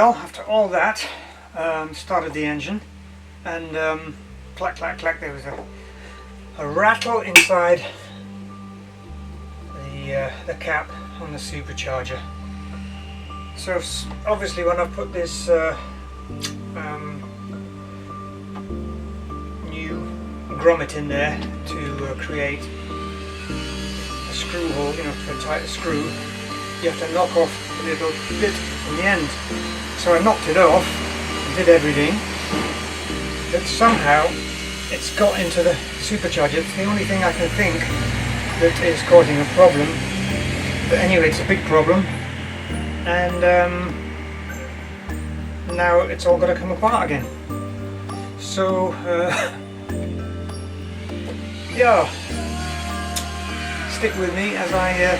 well, after all that, started the engine, and clack clack clack, there was a rattle inside the cap on the supercharger. So obviously when I put this new grommet in there to create a screw hole, you know, to tighten a screw, you have to knock off a little bit in the end. So I knocked it off, did everything, but somehow it's got into the supercharger. It's the only thing I can think that is causing a problem. But anyway, it's a big problem, and now it's all got to come apart again. So yeah, stick with me as I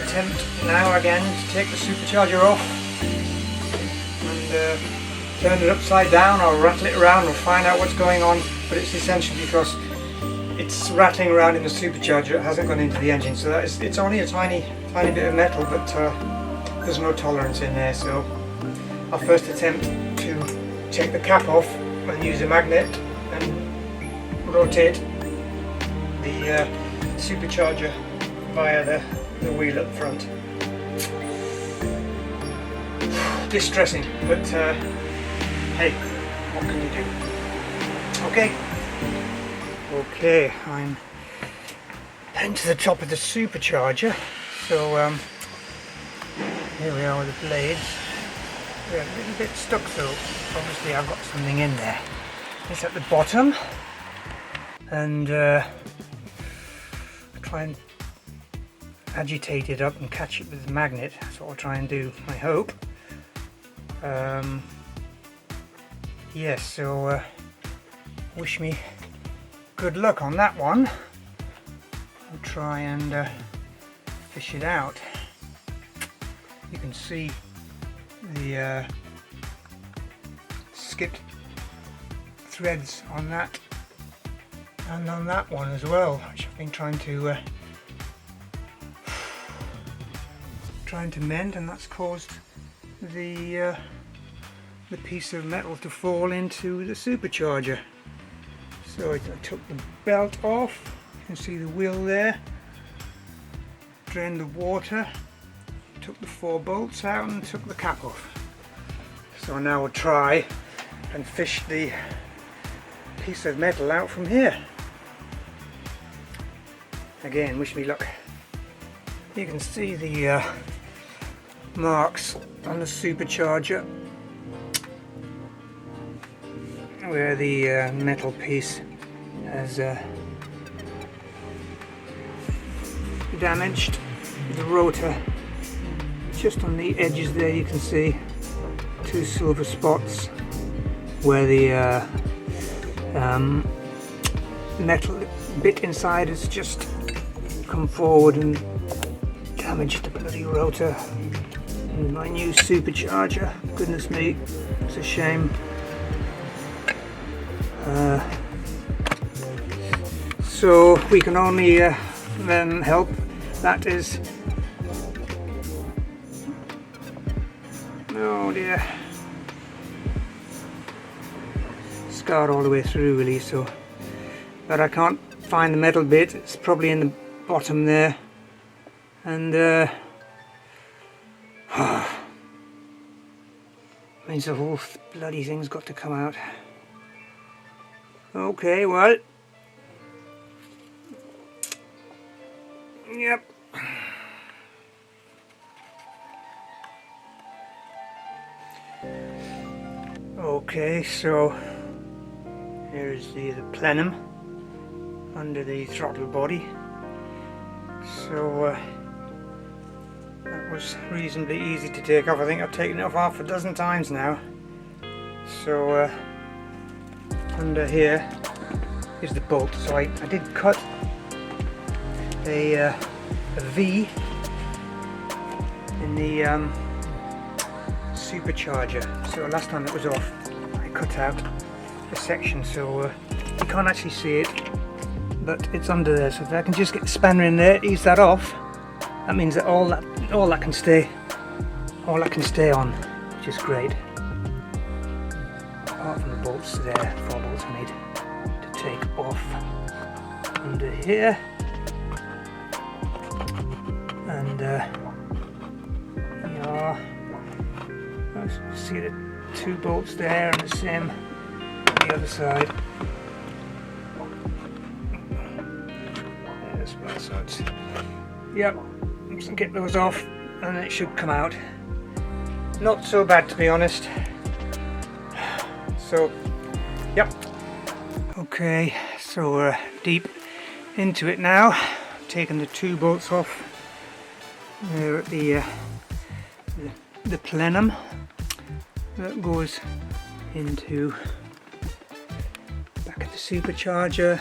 attempt now again to take the supercharger off and turn it upside down or rattle it around and find out what's going on. But it's essentially because it's rattling around in the supercharger, it hasn't gone into the engine. So it's only a tiny bit of metal, but there's no tolerance in there. So I'll first attempt to take the cap off and use a magnet and rotate the supercharger via the wheel up front. Distressing, but hey, what can you do? Okay, I'm heading to the top of the supercharger. So here we are with the blades. They're a little bit stuck, so obviously I've got something in there. It's at the bottom, and try and agitate it up and catch it with the magnet. That's what I'll try and do, I hope. Yes, so wish me good luck on that one. I'll try and fish it out. You can see the skipped threads on that and on that one as well, which I've been trying to mend, and that's caused the piece of metal to fall into the supercharger. So I took the belt off, you can see the wheel there, drained the water, took the 4 bolts out and took the cap off. So now we'll try and fish the piece of metal out from here. Again, wish me luck. You can see the marks on the supercharger where the metal piece has damaged the rotor. Just on the edges there you can see 2 silver spots where the metal bit inside has just come forward and damaged the bloody rotor. And my new supercharger, goodness me, it's a shame. So we can only then help, that is, oh dear, scarred all the way through really, so, but I can't find the metal bit. It's probably in the bottom there, and means the whole bloody thing's got to come out. Okay, well, yep. Okay, so here's the plenum under the throttle body. So that was reasonably easy to take off. I think I've taken it off half a dozen times now. So under here is the bolt. So I did cut a V in the supercharger. So last time it was off, I cut out a section, so you can't actually see it, but it's under there. So if I can just get the spanner in there, ease that off, that means that all that can stay on, which which is great. Apart from the bolts there, 4 bolts I need to take off under here. And yeah, see the 2 bolts there and the same on the other side. There's both sides. Yep, just get those off and it should come out. Not so bad, to be honest. So, yep. Okay, so we're deep into it now. Taking the 2 bolts off there at the plenum that goes into back at the supercharger.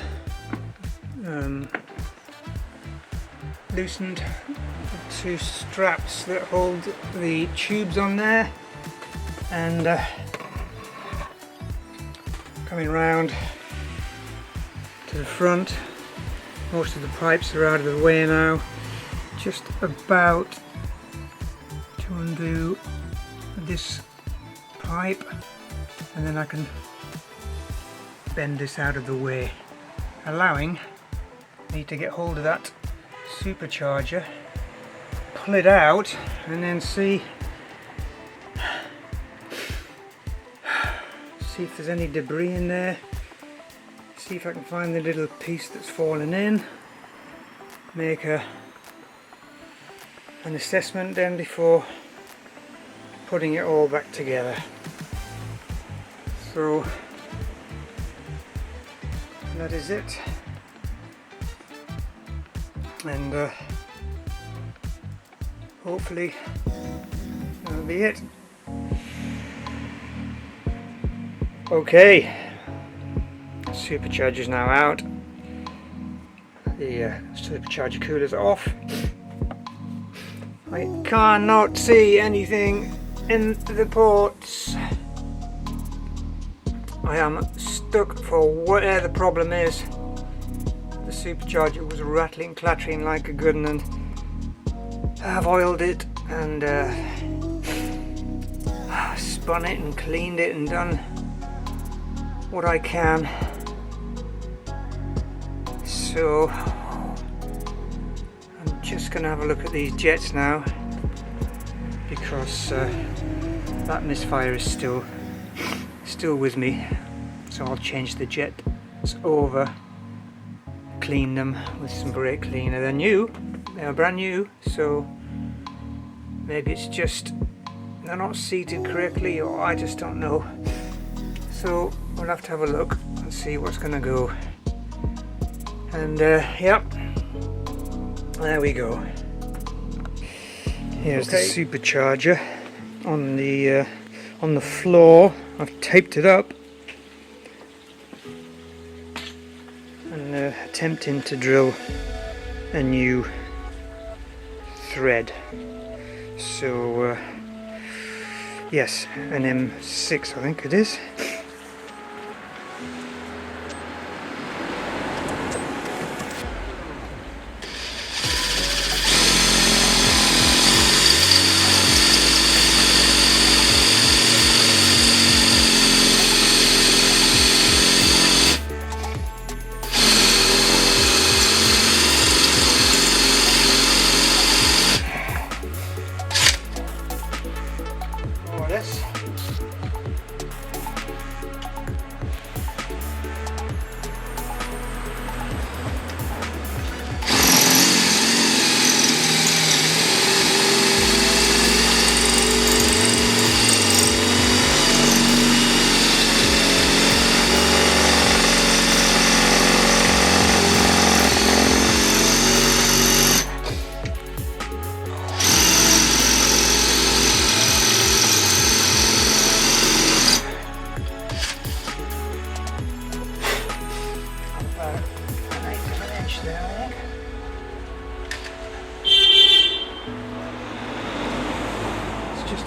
Loosened the 2 straps that hold the tubes on there, and coming round to the front. Most of the pipes are out of the way now. Just about to undo this pipe, and then I can bend this out of the way, allowing me to get hold of that supercharger, pull it out, and then see if there's any debris in there, see if I can find the little piece that's fallen in, make an assessment then before putting it all back together. So that is it, and hopefully that'll be it. Okay, supercharger's now out, the supercharger cooler's off. I cannot see anything in the ports. I am stuck for where the problem is. The supercharger was rattling, clattering like a good one, and I've oiled it and spun it and cleaned it and done what I can. So I'm just going to have a look at these jets now, because that misfire is still with me. So I'll change the jets over, clean them with some brake cleaner. They're new, they're brand new, so maybe it's just they're not seated correctly, or I just don't know. So we'll have to have a look and see what's going to go. And yep, there we go. Here's the supercharger on the floor. I've taped it up and attempting to drill a new thread. So yes, an M6 I think it is.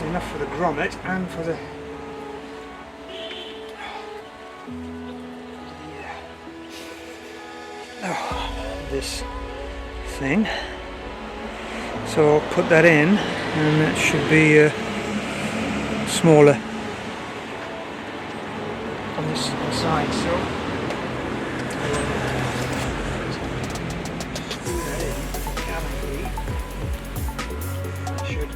Enough for the grommet and for the this thing. So I'll put that in, and that should be smaller on this side, so screw that in with the Allen key. That should.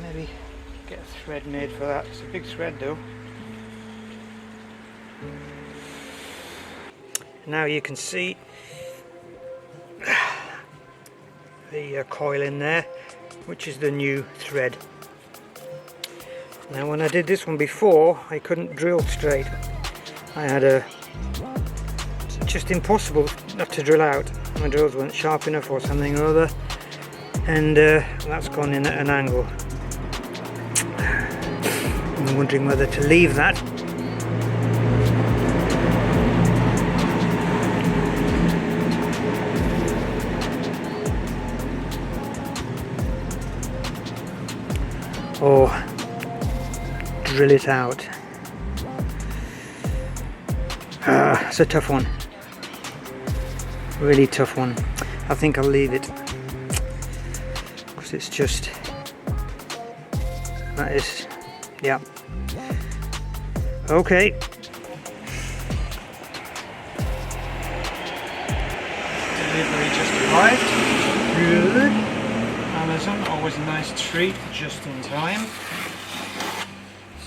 Maybe get a thread made for that. It's a big thread though. Now you can see the coil in there, which is the new thread. Now when I did this one before, I couldn't drill straight. I had it's just impossible not to drill out. My drills weren't sharp enough or something or other, and that's gone in at an angle. I'm wondering whether to leave that. Or drill it out. It's a tough one. Really tough one. I think I'll leave it. Because it's just... that is... yeah. Okay. Delivery just arrived. Good. Amazon, always a nice treat, just in time.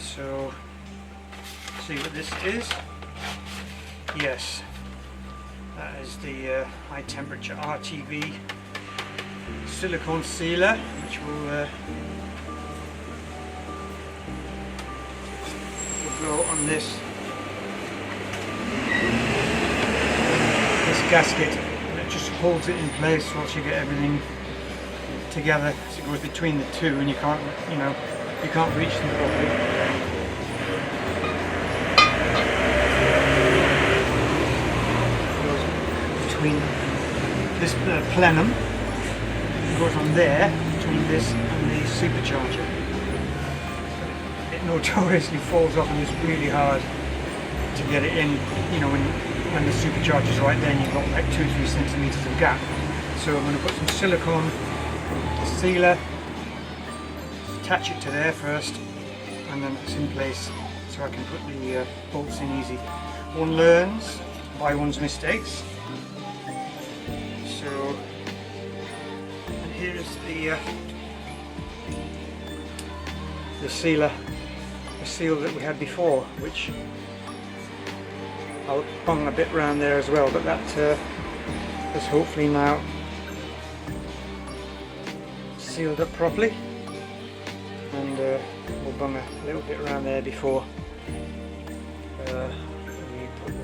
So, see what this is. Yes, that is the high temperature RTV silicone sealer, which will go on this gasket, and it just holds it in place once you get everything together. So it goes between the two, and you can't reach them properly. It goes between this plenum, it goes on there between this and the supercharger. Notoriously falls off, and it's really hard to get it in, when the supercharger's right there and you've got like 2-3 centimeters of gap. So I'm going to put some silicone sealer, attach it to there first, and then it's in place so I can put the bolts in easy. One learns by one's mistakes. So, and here is the sealer. The seal that we had before, which I'll bung a bit around there as well, but that is hopefully now sealed up properly, and we'll bung a little bit around there before we put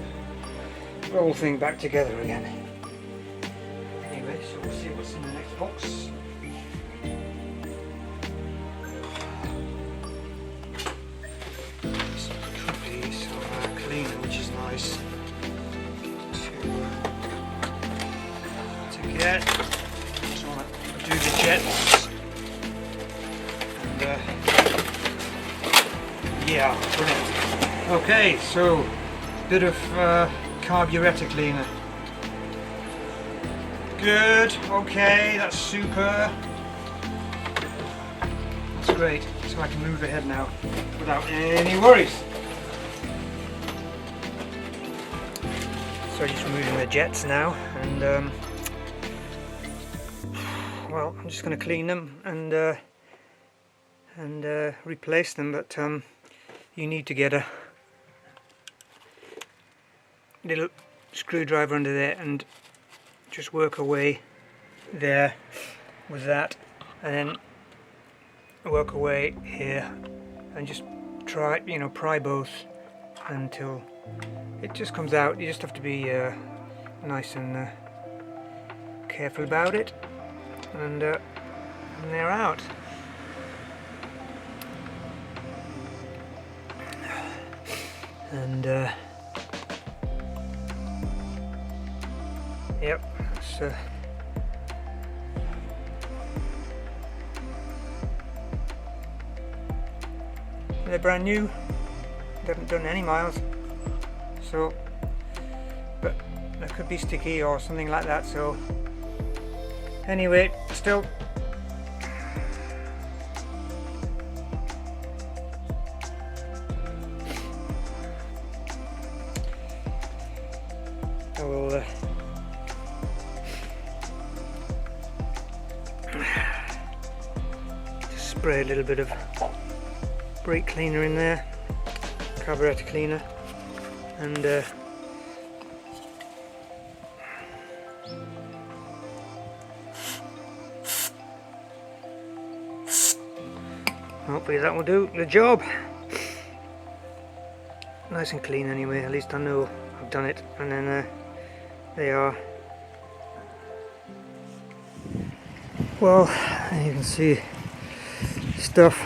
the whole thing back together again. Anyway, so we'll see what's in the next box. Get. Just want to do the jets, and yeah, brilliant. Okay, so bit of carburetor cleaner. Good. Okay, that's super. That's great. So I can move ahead now without any worries. So just removing the jets now, and well, I'm just going to clean them and replace them, but you need to get a little screwdriver under there and just work away there with that, and then work away here and just try, you know, pry both until it just comes out. You just have to be nice and careful about it, and they're out. And yep, so they're brand new, they haven't done any miles, so, but they could be sticky or something like that, so anyway, still I will just spray a little bit of brake cleaner in there, carburetor cleaner, and hopefully that will do the job. Nice and clean anyway, at least I know I've done it. And then they are, well, you can see stuff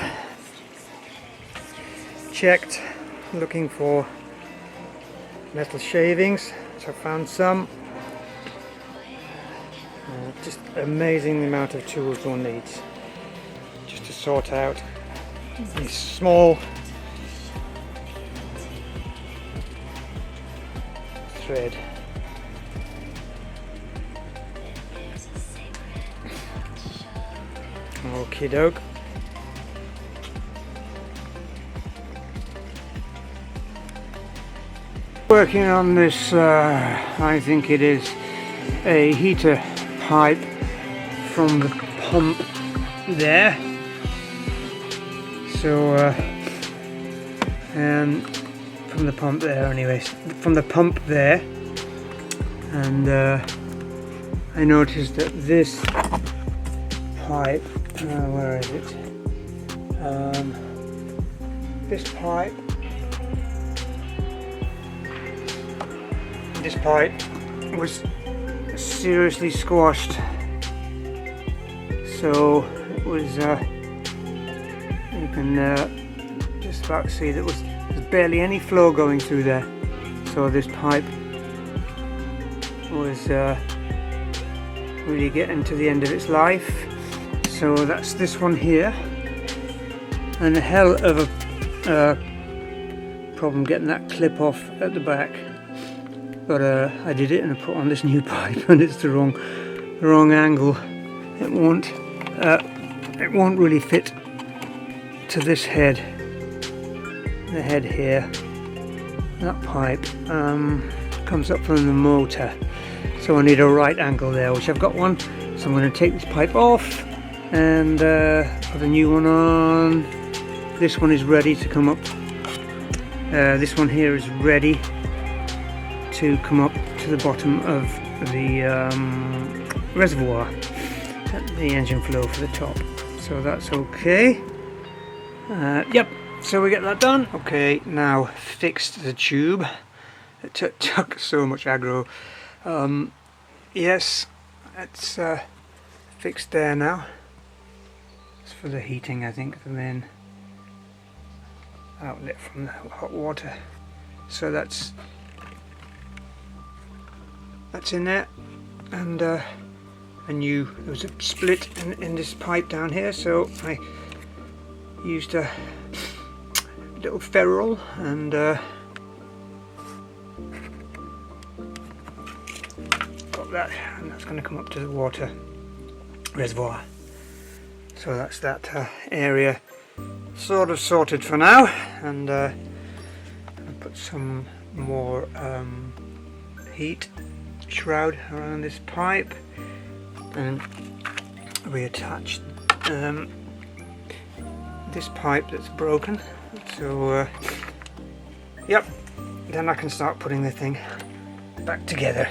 checked, looking for metal shavings, which I found some. Just amazing the amount of tools one needs just to sort out these small thread. Okie doke. Working on this, I think it is a heater pipe from the pump there. So, from the pump there anyways, from the pump there, and I noticed that this pipe, where is it? This pipe was seriously squashed, so it was, you can just about see there's barely any flow going through there, so this pipe was really getting to the end of its life. So that's this one here, and a hell of a problem getting that clip off at the back, but I did it and I put on this new pipe, and it's the wrong angle. It won't really fit to this head, the head here. That pipe comes up from the motor, so I need a right angle there, which I've got one. So I'm going to take this pipe off and put a new one on. This one is ready to come up. This one here is ready to come up to the bottom of the reservoir, the engine flow for the top, so that's okay. Yep, so we get that done. Okay, now fixed the tube. It took so much aggro. Yes, it's fixed there now. It's for the heating, I think, the main outlet from the hot water. So that's in there, and I knew there was a split in this pipe down here, so I used a little ferrule and got that, and that's going to come up to the water reservoir. So that's that area sort of sorted for now, and I'll put some more heat shroud around this pipe and reattach this pipe that's broken. So yep, then I can start putting the thing back together.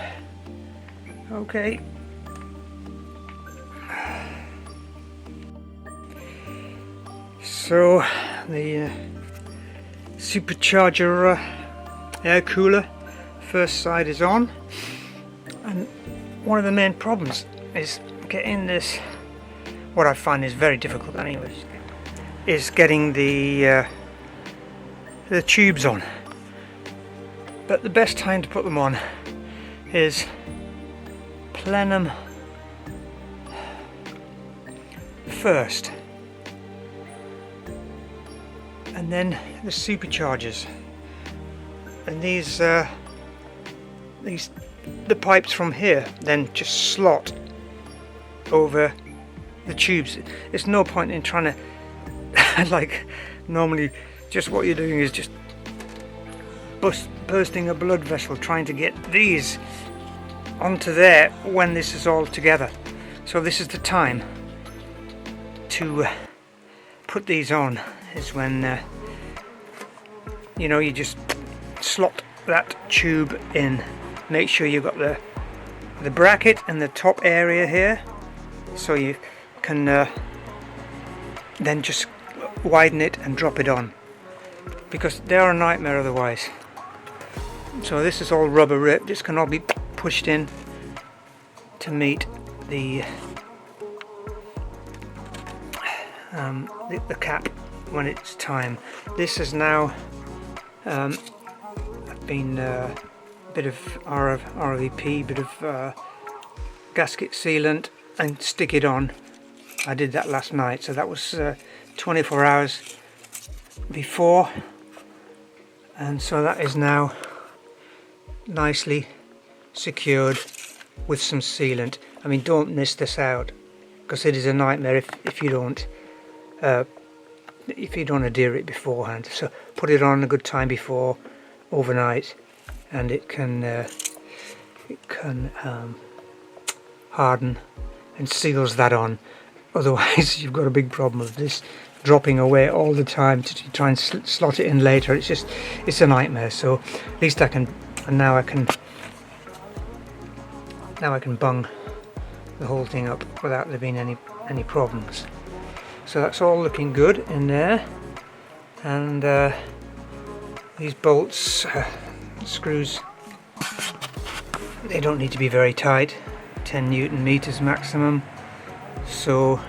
Okay. So the supercharger air cooler first side is on, and one of the main problems is getting this, what I find is very difficult anyways, is getting the tubes on. But the best time to put them on is plenum first, and then the superchargers, and these the pipes from here then just slot over the tubes. It's no point in trying to like normally just what you're doing is just bursting a blood vessel trying to get these onto there when this is all together. So this is the time to put these on, is when you know, you just slot that tube in. Make sure you've got the bracket and the top area here, so you can then just widen it and drop it on, because they are a nightmare otherwise. So this is all rubber ripped. This can all be pushed in to meet the cap when it's time. This is now been a bit of RVP, bit of gasket sealant, and stick it on. I did that last night, so that was 24 hours before, and so that is now nicely secured with some sealant. I mean, don't miss this out, because it is a nightmare if you don't adhere it beforehand. So put it on a good time before, overnight, and it can harden and seals that on. Otherwise you've got a big problem of this dropping away all the time to try and slot it in later. It's a nightmare. So at least I can, and now I can bung the whole thing up without there being any problems. So that's all looking good in there, and these bolts, screws, they don't need to be very tight, 10 Newton meters maximum, so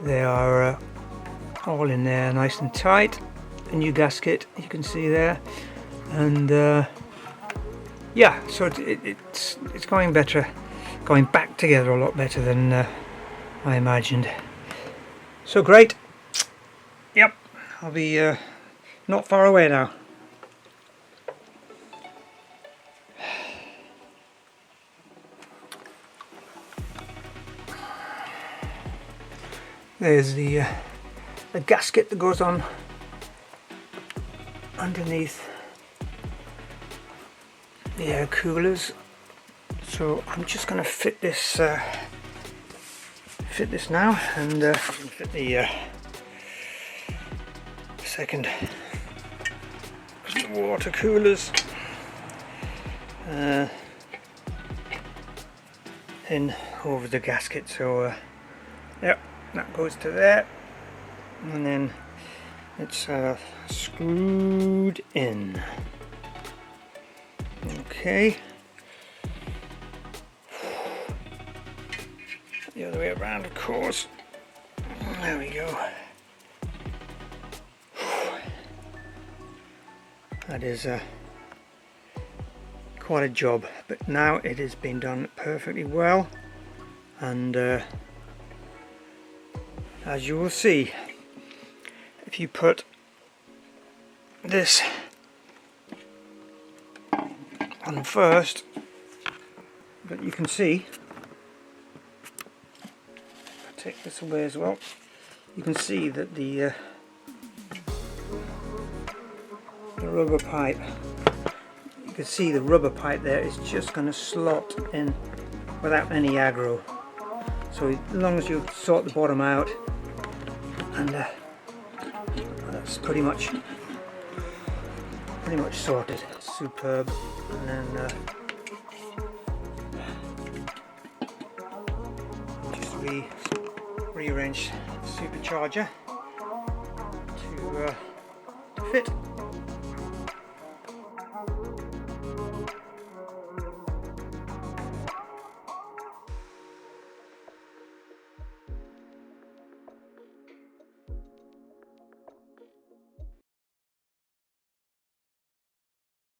they are all in there nice and tight. A new gasket you can see there, and yeah, so it's going back together a lot better than I imagined. So great. Yep, I'll be not far away now. There's the gasket that goes on underneath the air coolers. So I'm just going to fit this now, and fit the second water coolers in over the gasket. So yep, that goes to there, and then it's screwed in. Okay, the other way around, of course. There we go. That is quite a job, but now it has been done perfectly well, and as you will see, if you put this on first, but you can see, I'll take this away as well, you can see that the rubber pipe, you can see the rubber pipe there is just going to slot in without any aggro. So as long as you sort the bottom out, and that's pretty much sorted. Superb. and then just rearrange the supercharger.